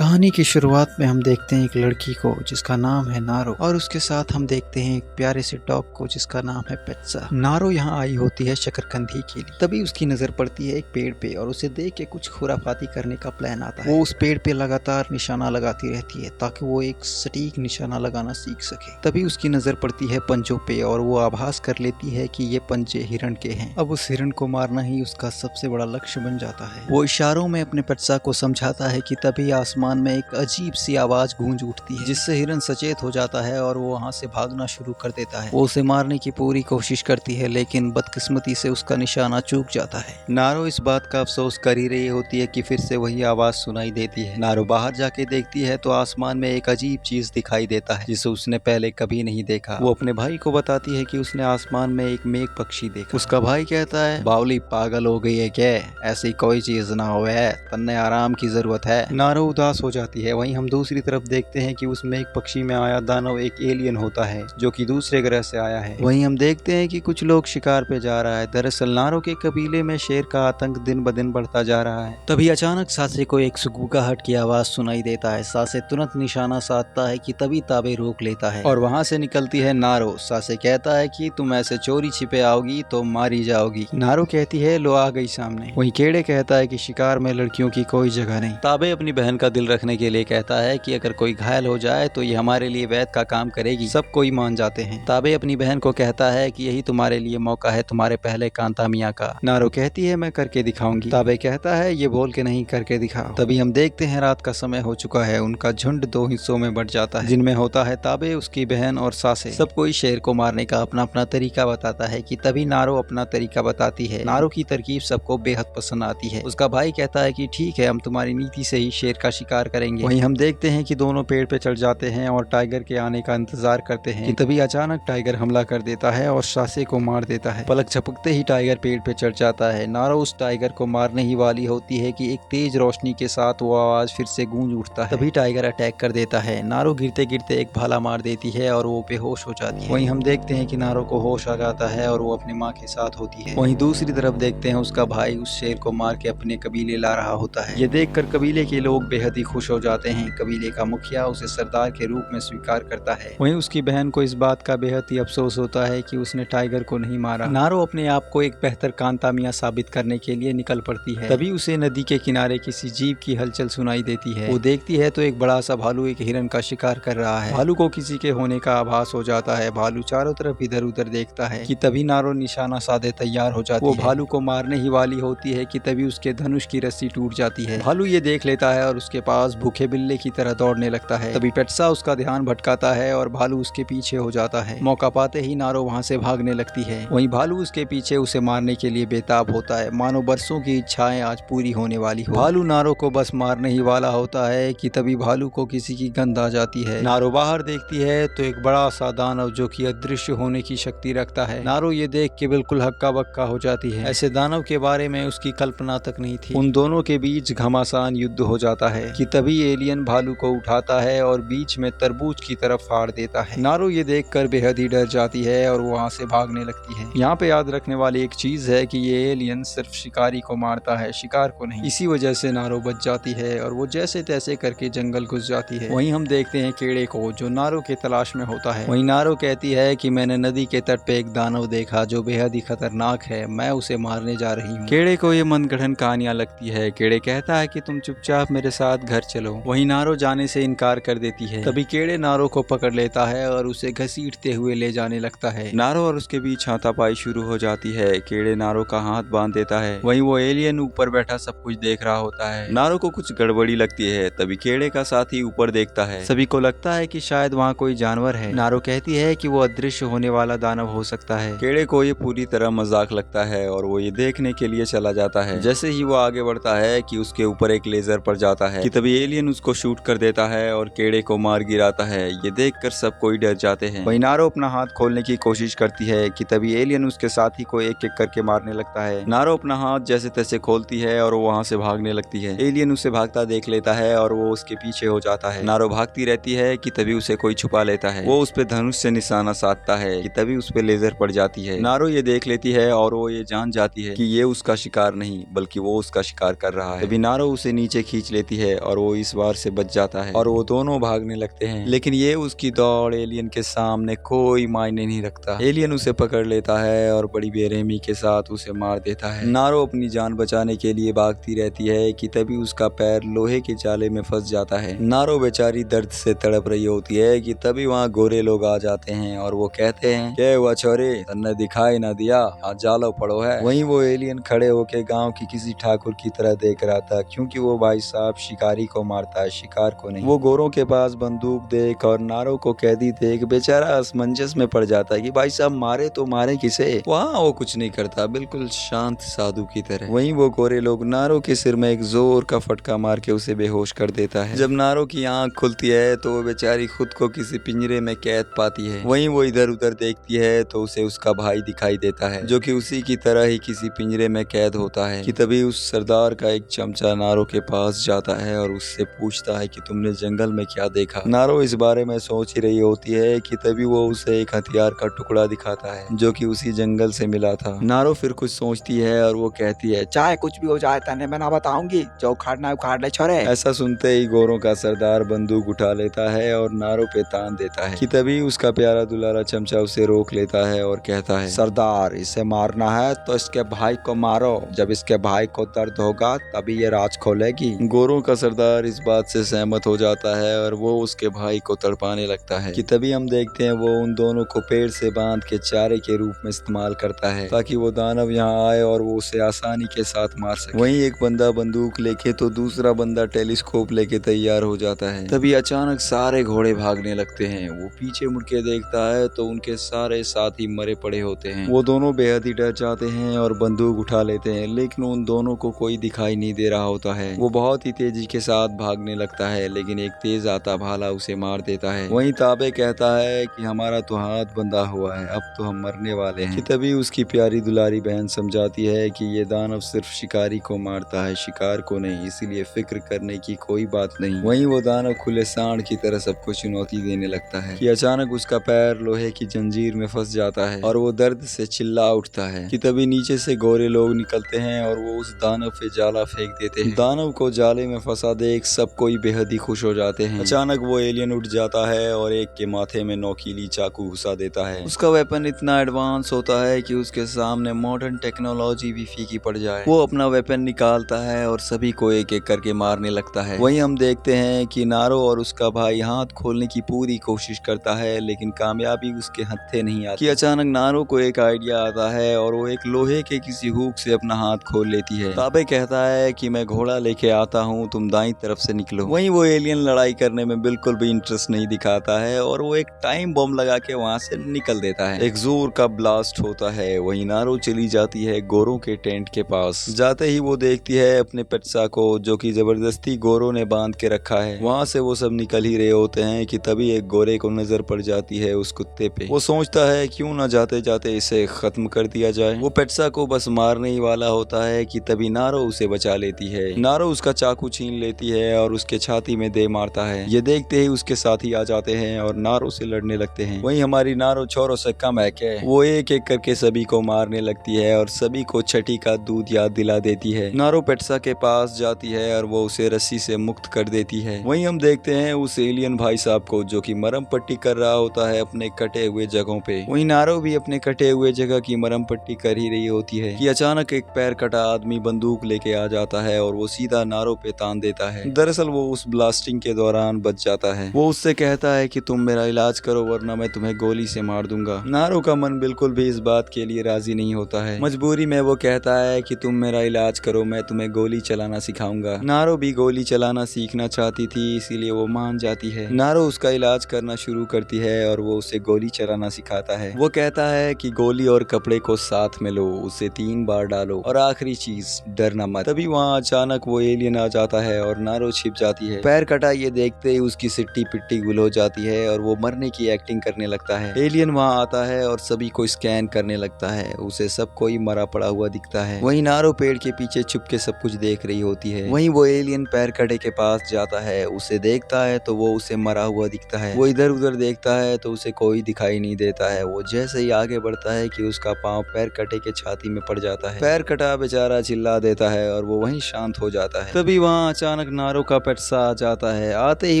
कहानी की शुरुआत में हम देखते हैं एक लड़की को जिसका नाम है नारो और उसके साथ हम देखते हैं एक प्यारे से डॉग को जिसका नाम है पेट्सा। नारो यहाँ आई होती है शकरकंदी के लिए, तभी उसकी नजर पड़ती है एक पेड़ पे और उसे देख के कुछ खुराफाती करने का प्लान आता है। वो उस पेड़ पे लगातार निशाना लगाती रहती है ताकि वो एक सटीक निशाना लगाना सीख सके। तभी उसकी नजर पड़ती है पंजों पे और वो आभास कर लेती है कि ये पंजे हिरण के हैं। अब उस हिरण को मारना ही उसका सबसे बड़ा लक्ष्य बन जाता है। वो इशारों में अपने पेट्सा को समझाता है कि तभी आसमान में एक अजीब सी आवाज गूंज उठती है जिससे हिरन सचेत हो जाता है और वो वहां से भागना शुरू कर देता है। वो उसे मारने की पूरी कोशिश करती है लेकिन बदकिस्मती से उसका निशाना चूक जाता है। नारो इस बात का अफसोस कर ही रही होती है कि फिर से वही आवाज सुनाई देती है। नारो बाहर जाके देखती है तो आसमान में एक अजीब चीज दिखाई देता है जिसे उसने पहले कभी नहीं देखा। वो अपने भाई को बताती है कि उसने आसमान में एक मेघ पक्षी देखा। उसका भाई कहता है, बावली पागल हो गई है क्या, ऐसी कोई चीज ना हो, तन्ने आराम की जरूरत है। नारो उदास हो जाती है। वहीं हम दूसरी तरफ देखते हैं कि उस मेघ पक्षी में आया दानव एक एलियन होता है जो कि दूसरे ग्रह से आया है। वहीं हम देखते हैं कि कुछ लोग शिकार पे जा रहा है। दरअसल नारो के कबीले में शेर का आतंक दिन ब दिन बढ़ता जा रहा है। तभी अचानक सासे को एक सुगुगाहट की आवाज सुनाई देता है। सासे तुरंत निशाना साधता है कि तभी ताबे रोक लेता है और वहां से निकलती है नारो। सासे कहता है कि तुम ऐसे चोरी छिपे आओगी तो मारी जाओगी। नारो कहती है, लो आ गई सामने। वहीं केड़े कहता है कि शिकार में लड़कियों की कोई जगह नहीं। ताबे अपनी बहन का दिल रखने के लिए कहता है कि अगर कोई घायल हो जाए तो ये हमारे लिए वैद का काम करेगी। सब कोई मान जाते हैं। ताबे अपनी बहन को कहता है कि यही तुम्हारे लिए मौका है तुम्हारे पहले कांता मियाँ का। नारो कहती है, मैं करके दिखाऊंगी। ताबे कहता है, ये बोल के नहीं, करके दिखाओ। तभी हम देखते हैं रात का समय हो चुका है। उनका झुंड दो हिस्सों में बढ़ जाता है जिनमें होता है ताबे, उसकी बहन और सासे। सब कोई शेर को मारने का अपना अपना तरीका बताता है कि तभी नारो अपना तरीका बताती है। नारो की तरकीब सबको बेहद पसंद आती है। उसका भाई कहता है कि ठीक है, हम तुम्हारी नीति से ही शेर का शिकार करेंगे। वहीं हम देखते हैं कि दोनों पेड़ पे चढ़ जाते हैं और टाइगर के आने का इंतजार करते हैं कि तभी अचानक टाइगर हमला कर देता है और सासे को मार देता है। पलक झपकते ही टाइगर पेड़ पे चढ़ जाता है। नारो उस टाइगर को मारने ही वाली होती है कि एक तेज रोशनी के साथ वो आवाज फिर से गूंज उठता है। तभी टाइगर अटैक कर देता है। नारो गिरते गिरते एक भाला मार देती है और वो बेहोश हो जाती है। वहीं हम देखते हैं कि नारो को होश आ जाता है और वो अपनी माँ के साथ होती है। वहीं दूसरी तरफ देखते हैं उसका भाई उस शेर को मार के अपने कबीले ला रहा होता है। ये देखकर कबीले के लोग बेहद ही खुश हो जाते हैं। कबीले का मुखिया उसे सरदार के रूप में स्वीकार करता है। वहीं उसकी बहन को इस बात का बेहद ही अफसोस होता है कि उसने टाइगर को नहीं मारा। नारो अपने आप को एक बेहतर कांता मियाँ साबित करने के लिए निकल पड़ती है। तभी उसे नदी के किनारे किसी जीव की हलचल सुनाई देती है। वो देखती है तो एक बड़ा सा भालू एक हिरन का शिकार कर रहा है। भालू को किसी के होने का आभास हो जाता है। भालू चारों तरफ इधर उधर देखता है कि तभी नारो निशाना साधे तैयार हो जाती है। वो भालू को मारने ही वाली होती है कि तभी उसके धनुष की रस्सी टूट जाती है। भालू ये देख लेता है और उसके पास भूखे बिल्ले की तरह दौड़ने लगता है। तभी पेट्सा उसका ध्यान भटकाता है और भालू उसके पीछे हो जाता है। मौका पाते ही नारो वहां से भागने लगती है। वहीं भालू उसके पीछे उसे मारने के लिए बेताब होता है, मानो बरसों की इच्छाएं आज पूरी होने वाली हो। भालू नारो को बस मारने ही वाला होता है कि तभी भालू को किसी की गंध आ जाती है। नारो बाहर देखती है तो एक बड़ा सा दानव जो कि अदृश्य होने की शक्ति रखता है। नारो ये देख के बिल्कुल हक्का बक्का हो जाती है। ऐसे दानव के बारे में उसकी कल्पना तक नहीं थी। उन दोनों के बीच घमासान युद्ध हो जाता है कि तभी एलियन भालू को उठाता है और बीच में तरबूज की तरफ फाड़ देता है। नारो ये देखकर बेहद ही डर जाती है और वो वहां से भागने लगती है। यहाँ पे याद रखने वाली एक चीज है कि ये एलियन सिर्फ शिकारी को मारता है, शिकार को नहीं। इसी वजह से नारो बच जाती है और वो जैसे तैसे करके जंगल घुस जाती है। वहीं हम देखते हैं केड़े को जो नारो के तलाश में होता है। वहीं नारो कहती है कि मैंने नदी के तट पे एक दानव देखा जो बेहद ही खतरनाक है, मैं उसे मारने जा रही हूँ। केड़े को ये मनगढ़ंत कहानियां लगती है। केड़े कहता है कि तुम चुपचाप मेरे साथ घर चलो। वहीं नारो जाने से इनकार कर देती है। तभी केड़े नारो को पकड़ लेता है और उसे घसीटते हुए ले जाने लगता है। नारो और उसके बीच हाथापाई शुरू हो जाती है। केड़े नारो का हाथ बांध देता है। वहीं वो एलियन ऊपर बैठा सब कुछ देख रहा होता है। नारो को कुछ गड़बड़ी लगती है। तभी केड़े का साथी ऊपर देखता है। सभी को लगता है कि शायद वहाँ कोई जानवर है। नारो कहती है कि वो अदृश्य होने वाला दानव हो सकता है। केड़े को ये पूरी तरह मजाक लगता है और वो ये देखने के लिए चला जाता है। जैसे ही वो आगे बढ़ता है कि उसके ऊपर एक लेजर पड़ जाता है कि तभी एलियन उसको शूट कर देता है और केड़े को मार गिराता है। ये देखकर सब कोई डर जाते हैं। वहीं नारो अपना हाथ खोलने की कोशिश करती है कि तभी एलियन उसके साथी को एक एक करके मारने लगता है। नारो अपना हाथ जैसे तैसे खोलती है और वो वहां से भागने लगती है। एलियन उसे भागता देख लेता है और वो उसके पीछे हो जाता है। नारो भागती रहती है कि तभी उसे कोई छुपा लेता है। वो उस पे धनुष से निशाना साधता है कि तभी उस पे लेजर पड़ जाती है। नारो ये देख लेती है और वो ये जान जाती है कि ये उसका शिकार नहीं बल्कि वो उसका शिकार कर रहा है। तभी नारो उसे नीचे खींच लेती है और वो इस बार से बच जाता है और वो दोनों भागने लगते हैं। लेकिन ये उसकी दौड़ एलियन के सामने कोई मायने नहीं रखता। एलियन उसे पकड़ लेता है और बड़ी बेरहमी के साथ उसे मार देता है। नारो अपनी जान बचाने के लिए भागती रहती है कि तभी उसका पैर लोहे के जाले में फंस जाता है। नारो बेचारी दर्द से तड़प रही होती है कि तभी वहाँ गोरे लोग आ जाते हैं और वो कहते हैं, क्या हुआ छोरे, तन्ने दिखाई ना दिया, आज जालो पड़ो है। वहीं वो एलियन खड़े होके गांव की किसी ठाकुर की तरह देख रहा था, क्योंकि वो भाई साहब शिकारी को मारता है, शिकार को नहीं। वो गोरों के पास बंदूक देख और नारो को कैदी देख बेचारा असमंजस में पड़ जाता है कि भाई साहब मारे तो मारे किसे। वहाँ वो कुछ नहीं करता, बिल्कुल शांत साधु की तरह। वहीं वो गोरे लोग नारो के सिर में एक जोर का फटका मार के उसे बेहोश कर देता है। जब नारो की आंख खुलती है तो वो बेचारी खुद को किसी पिंजरे में कैद पाती है। वहीं वो इधर उधर देखती है तो उसे उसका भाई दिखाई देता है, जो कि उसी की तरह ही किसी पिंजरे में कैद होता है। कि तभी उस सरदार का एक चमचा नारो के पास जाता है और उससे पूछता है कि तुमने जंगल में क्या देखा। नारो इस बारे में सोच ही रही होती है कि तभी वो उसे एक हथियार का टुकड़ा दिखाता है, जो कि उसी जंगल से मिला था। नारो फिर कुछ सोचती है और वो कहती है, चाहे कुछ भी हो जाए तने मैं ना बताऊंगी, जो उखाड़ना है उखाड़ ले छोरे। ऐसा सुनते ही गोरों का सरदार बंदूक उठा लेता है और नारो पे तान देता है। कि तभी उसका प्यारा दुलारा चमचा उसे रोक लेता है और कहता है, सरदार, इसे मारना है तो इसके भाई को मारो, जब इसके भाई को दर्द होगा तभी ये राज खोलेगी। गोरों का सरदार इस बात से सहमत हो जाता है और वो उसके भाई को तड़पाने लगता है। कि तभी हम देखते हैं वो उन दोनों को पेड़ से बांध के चारे के रूप में इस्तेमाल करता है, ताकि वो दानव यहाँ आए और वो उसे आसानी के साथ मार सके। वहीं एक बंदा बंदूक लेके तो दूसरा बंदा टेलीस्कोप लेके तैयार हो जाता है। तभी अचानक सारे घोड़े भागने लगते हैं। वो पीछे मुड़ के देखता है तो उनके सारे साथी मरे पड़े होते हैं। वो दोनों बेहद ही डर जाते हैं और बंदूक उठा लेते हैं, लेकिन उन दोनों को कोई दिखाई नहीं दे रहा होता है। वो बहुत ही तेजी के साथ भागने लगता है, लेकिन एक तेज आता भाला उसे मार देता है। वहीं ताबे कहता है कि हमारा तो हाथ बंधा हुआ है, अब तो हम मरने वाले हैं। कि तभी उसकी प्यारी दुलारी बहन समझाती है कि ये दानव सिर्फ शिकारी को मारता है, शिकार को नहीं, इसीलिए फिक्र करने की कोई बात नहीं। वहीं वो दानव खुले सांड की तरह सबको चुनौती देने लगता है। कि अचानक उसका पैर लोहे की जंजीर में फंस जाता है और वो दर्द से चिल्ला उठता है। कि तभी नीचे से गोरे लोग निकलते हैं और वो उस दानव पे जाला फेंक देते हैं। दानव को जाले में फंसा देख सब कोई बेहद ही खुश हो जाते हैं। अचानक वो एलियन उठ जाता है और एक के माथे में नोकीली चाकू घुसा देता है। उसका वेपन इतना एडवांस होता है कि उसके सामने मॉडर्न टेक्नोलॉजी भी फीकी पड़ जाए। वो अपना वेपन निकालता है और सभी को एक एक करके मारने लगता है। वहीं हम देखते हैं कि नारो और उसका भाई हाथ खोलने की पूरी कोशिश करता है, लेकिन कामयाबी उसके हत्थे नहीं आती। कि अचानक नारो को एक आइडिया आता है और वो एक लोहे के किसी हुक से अपना हाथ खोल लेती है। ताबे कहता है कि मैं घोड़ा लेके आता हूँ, तुम दाईं तरफ से निकलो। वहीं वो एलियन लड़ाई करने में बिल्कुल भी इंटरेस्ट नहीं दिखाता है और वो एक टाइम बम लगा के वहाँ से निकल देता है। एक जोर का ब्लास्ट होता है। वहीं नारो चली जाती है गोरों के टेंट के पास। जाते ही वो देखती है अपने पेट्सा को, जो कि जबरदस्ती गोरों ने बांध के रखा है। वहाँ से वो सब निकल ही रहे होते हैं कि तभी एक गोरे को नजर पड़ जाती है उस कुत्ते पे। वो सोचता है क्यों ना जाते जाते इसे खत्म कर दिया जाए। वो पेट्सा को बस मारने ही वाला होता है कि तभी नारो उसे बचा लेती है। नारो उसका चाकू छीन लेती है और उसके छाती में दे मारता है। ये देखते ही उसके साथी आ जाते हैं और नारो से लड़ने लगते हैं। वहीं हमारी नारो छोरों से कम है क्या? वो एक एक करके सभी को मारने लगती है और सभी को छठी का दूध याद दिला देती है। नारो पेट्सा के पास जाती है और वो उसे रस्सी से मुक्त कर देती है। वहीं हम देखते हैं उस एलियन भाई साहब को, जो कि मरहम पट्टी कर रहा होता है अपने कटे हुए जगहों पे। वहीं नारो भी अपने कटे हुए जगह की मरहम पट्टी कर ही रही होती है कि अचानक एक पैर कटा आदमी बंदूक लेके आ जाता है और वो सीधा नारो पे तान देता है। दरअसल वो उस ब्लास्टिंग के दौरान बच जाता है। वो उससे कहता है कि तुम मेरा इलाज करो वरना मैं तुम्हें गोली से मार दूंगा। नारो का मन बिल्कुल भी इस बात के लिए राजी नहीं होता है। मजबूरी में वो कहता है कि तुम मेरा इलाज करो, मैं तुम्हें गोली चलाना सिखाऊंगा। नारो भी गोली चलाना सीखना चाहती थी, इसीलिए वो मान जाती है। नारो उसका इलाज करना शुरू करती है और वो उसे गोली चलाना सिखाता है। वो कहता है कि गोली और कपड़े को साथ में लो, उसे 3 बार डालो और आखिरी चीज डरना मत। तभी वहाँ अचानक वो एलियन आ जाता है और नारो छिप जाती है। पैर कटा ये देखते ही उसकी सिट्टी पिट्टी गुल हो जाती है और वो मरने की एक्टिंग करने लगता है। एलियन वहाँ आता है और सभी को स्कैन करने लगता है। उसे सब कोई मरा पड़ा हुआ दिखता है। वहीं नारो पेड़ के पीछे छुप के सब कुछ देख रही होती है। वहीं वो एलियन पैर कटे के पास जाता है, उसे देखता है तो वो उसे मरा हुआ दिखता है। वो इधर उधर देखता है तो उसे कोई दिखाई नहीं देता है। वो जैसे ही आगे बढ़ता है कि उसका पाँव पैर कटे के छाती में पड़ जाता है। पैर कटा बेचारा चिल्ला देता है और वो वहीं शांत हो जाता है। तभी वहाँ अचानक नारो का पेट्सा आ जाता है। आते ही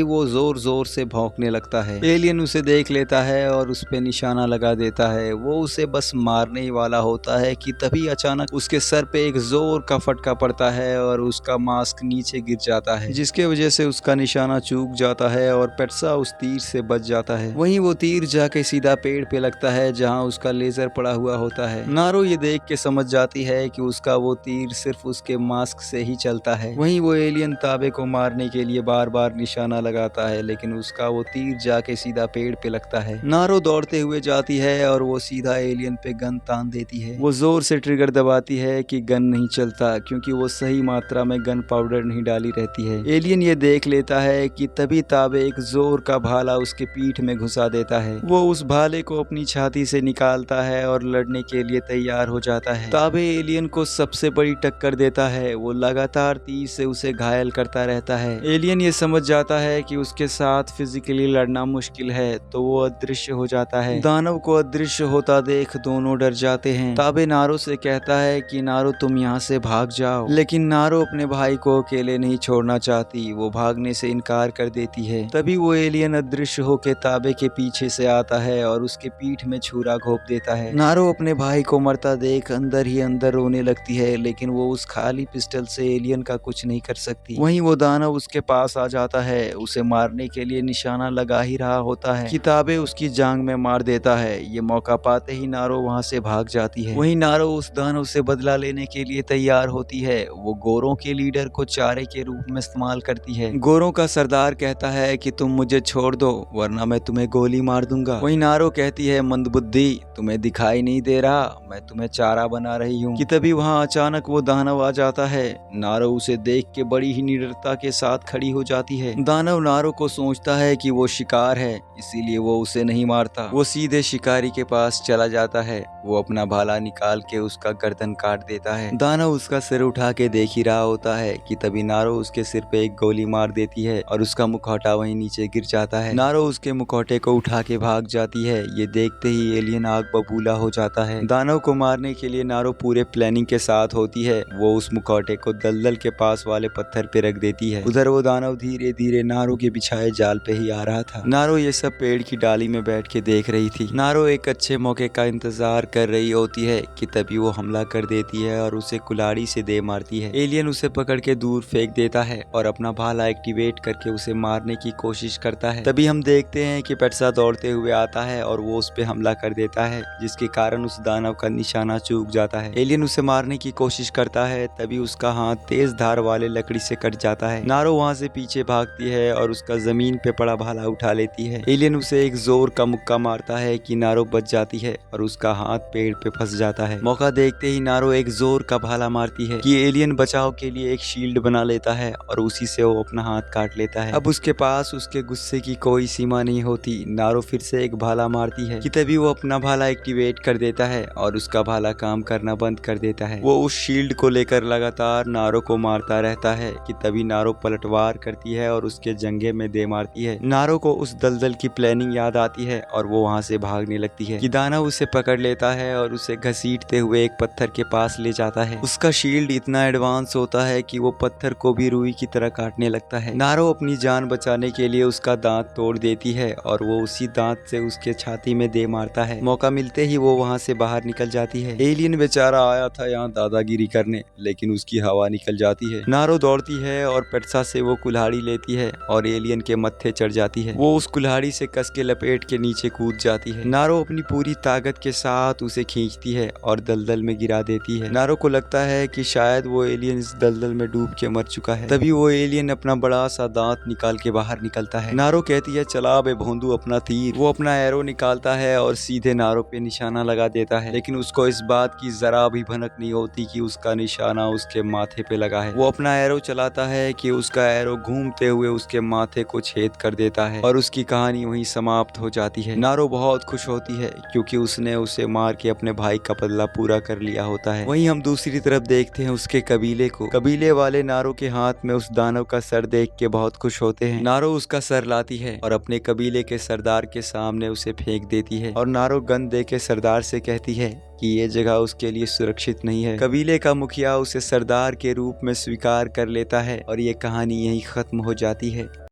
वो जोर जोर से भौंकने लगता है। एलियन उसे देख लेता है और उस पे निशाना लगा देता है। वो उसे बस मारने ही वाला होता है कि तभी अचानक उसके सर पे एक जोर का फटका पड़ता है और उसका मास्क नीचे गिर जाता है, जिसके वजह से उसका निशाना चूक जाता है और पेट्सा उस तीर से बच जाता है। वहीं वो तीर जाके सीधा पेड़ पे लगता है जहाँ उसका लेजर पड़ा हुआ होता है। नारो ये देख के समझ जाती है कि उसका वो तीर सिर्फ उसके मास्क से ही चलता है। वहीं वो एलियन ताबे को मारने के लिए बार बार निशाना लगाता है, लेकिन उसका वो तीर जाके सीधा पेड़ पे लगता है। नारो दौड़ते हुए जाती है और वो सीधा एलियन पे गन तान देती है। वो जोर से ट्रिगर दबाती है कि गन नहीं चलता, क्योंकि वो सही मात्रा में गन पाउडर नहीं डाली रहती है। एलियन ये देख लेता है कि तभी ताबे एक जोर का भाला उसके पीठ में घुसा देता है। वो उस भाले को अपनी छाती से निकालता है और लड़ने के लिए तैयार हो जाता है। ताबे एलियन को सबसे बड़ी टक्कर देता है। वो लगातार तीर से उसे घायल करता रहता है। एलियन ये समझ जाता है कि उसके साथ फिजिकली लड़ना मुश्किल है, तो वो अदृश्य हो जाता है। दानव को अदृश्य होता देख दोनों डर जाते हैं। ताबे नारो से कहता है कि नारो तुम यहाँ से भाग जाओ, लेकिन नारो अपने भाई को अकेले नहीं छोड़ना चाहती। वो भागने से इनकार कर देती है। तभी वो एलियन अदृश्य होकर ताबे के पीछे से आता है और उसके पीठ में छुरा घोंप देता है। नारो अपने भाई को मरता देख अंदर ही अंदर रोने लगती है, लेकिन वो उस खाली पिस्टल से एलियन का कुछ नहीं कर सकती। वहीं वो दानव उसके पास आ जाता है। उसे मारने के लिए निशाना लगा ही रहा होता है कि ताबे उसकी जांग में मार देता है। ये मौका पाते ही नारो वहां से भाग जाती है। वहीं नारो उस दानव से बदला लेने के लिए तैयार होती है। वो गोरों के लीडर को चारे के रूप में इस्तेमाल करती है। गोरों का सरदार कहता है कि तुम मुझे छोड़ दो वरना मैं तुम्हें गोली मार दूंगा। वहीं नारो कहती है मंदबुद्धि, तुम्हें दिखाई नहीं दे रहा मैं तुम्हें चारा बना रही हूँ। कि तभी वहाँ अचानक वो दानव आ जाता है। नारो उसे देख के बड़ी ही निडरता के साथ खड़ी हो जाती है। दानव नारो को सोचता है कि वो शिकार है, इसीलिए वो उसे नहीं मारता। वो सीधे शिकारी के पास चला जाता है। वो अपना भाला निकाल के उसका गर्दन काट देता है। दानव उसका सिर उठा के देख ही रहा होता है कि तभी नारो उसके सिर पे एक गोली मार देती है और उसका मुखौटा वहीं नीचे गिर जाता है। नारो उसके मुखौटे को उठा के भाग जाती है। ये देखते ही एलियन आग बबूला हो जाता है। दानव को मारने के लिए नारो पूरे प्लानिंग के साथ होती है। वो उस मुखौटे को दलदल के पास वाले पत्थर पे रख देती है। उधर वो दानव धीरे धीरे नारो के बिछाए जाल पे ही आ रहा था। नारो ये सब पेड़ की डाली में बैठ के देख रही थी। नारो एक अच्छे मौके का इंतजार कर रही होती है कि तभी वो हमला कर देती है और उसे कुल्हाड़ी से दे मारती है। एलियन उसे पकड़ के दूर फेंक देता है और अपना भाला एक्टिवेट करके उसे मारने की कोशिश करता है। तभी हम देखते हैं कि पेट्सा दौड़ते हुए आता है और वो उस पे हमला कर देता है, जिसके कारण उस दानव का निशाना चूक जाता है। एलियन उसे मारने की कोशिश करता है, तभी उसका हाथ तेज धार वाले लकड़ी से कट जाता है। नारो वहाँ से पीछे भागती है और उसका जमीन पे पड़ा भाला उठा लेती है। एलियन उसे एक जोर का मुक्का मारता है कि नारो बच जाती है और उसका हाथ पेड़ पे फंस जाता है। मौका देखते ही नारो एक जोर का भाला मारती है कि एलियन बचाव के लिए एक शील्ड बना लेता है और उसी से वो अपना हाथ काट लेता है। अब उसके पास उसके गुस्से की कोई सीमा नहीं होती। नारो फिर से एक भाला मारती है कि तभी वो अपना भाला एक्टिवेट कर देता है और उसका भाला काम करना बंद कर देता है। वो उस शील्ड को लेकर लगातार नारो को मारता रहता है कि तभी नारो पलटवार करती है और उसके जंघे में दे मारती है। नारो को उस दलदल की प्लानिंग याद आती है और वो वहाँ से भागने लगती है कि दानव उसे पकड़ लेता है और उसे घसीटते हुए एक पत्थर के पास ले जाता है। उसका शील्ड इतना एडवांस होता है कि वो पत्थर को भी रुई की तरह काटने लगता है। नारो अपनी जान बचाने के लिए उसका दांत तोड़ देती है और वो उसी दांत से उसके छाती में दे मारता है। मौका मिलते ही वो वहाँ से बाहर निकल जाती है। एलियन बेचारा आया था यहाँ दादागिरी करने, लेकिन उसकी हवा निकल जाती है। नारो दौड़ती है और पेट्सा से वो कुल्हाड़ी लेती है और एलियन के मत्थे चढ़ जाती है। वो उस कुल्हाड़ी से कस के लपेट के नीचे कूद जाती है। नारो अपनी पूरी ताकत के साथ उसे खींचती है और दलदल में गिरा देती है। नारो को लगता है कि शायद वो एलियन इस दलदल में डूब के मर चुका है। तभी वो एलियन अपना बड़ा सा दांत निकाल के बाहर निकलता है। नारो कहती है चला बे भोंदू अपना तीर। वो अपना एरो निकालता है और सीधे नारो पे निशाना लगा देता है, लेकिन उसको इस बात की जरा भी भनक नहीं होती कि उसका निशाना उसके माथे पे लगा है। वो अपना एरो चलाता है कि उसका एरो घूमते हुए उसके माथे को छेद कर देता है और उसकी कहानी वहीं समाप्त हो जाती है। नारो बहुत खुश होती है क्योंकि उसने उसे मार के अपने भाई का बदला पूरा कर लिया होता है। वहीं हम दूसरी तरफ देखते हैं उसके कबीले को। कबीले वाले नारो के हाथ में उस दानव का सर देख के बहुत खुश होते हैं। नारो उसका सर लाती है और अपने कबीले के सरदार के सामने उसे फेंक देती है और नारो गन दे के सरदार से कहती है कि ये जगह उसके लिए सुरक्षित नहीं है। कबीले का मुखिया उसे सरदार के रूप में स्वीकार कर लेता है और ये कहानी यहीं खत्म हो जाती है।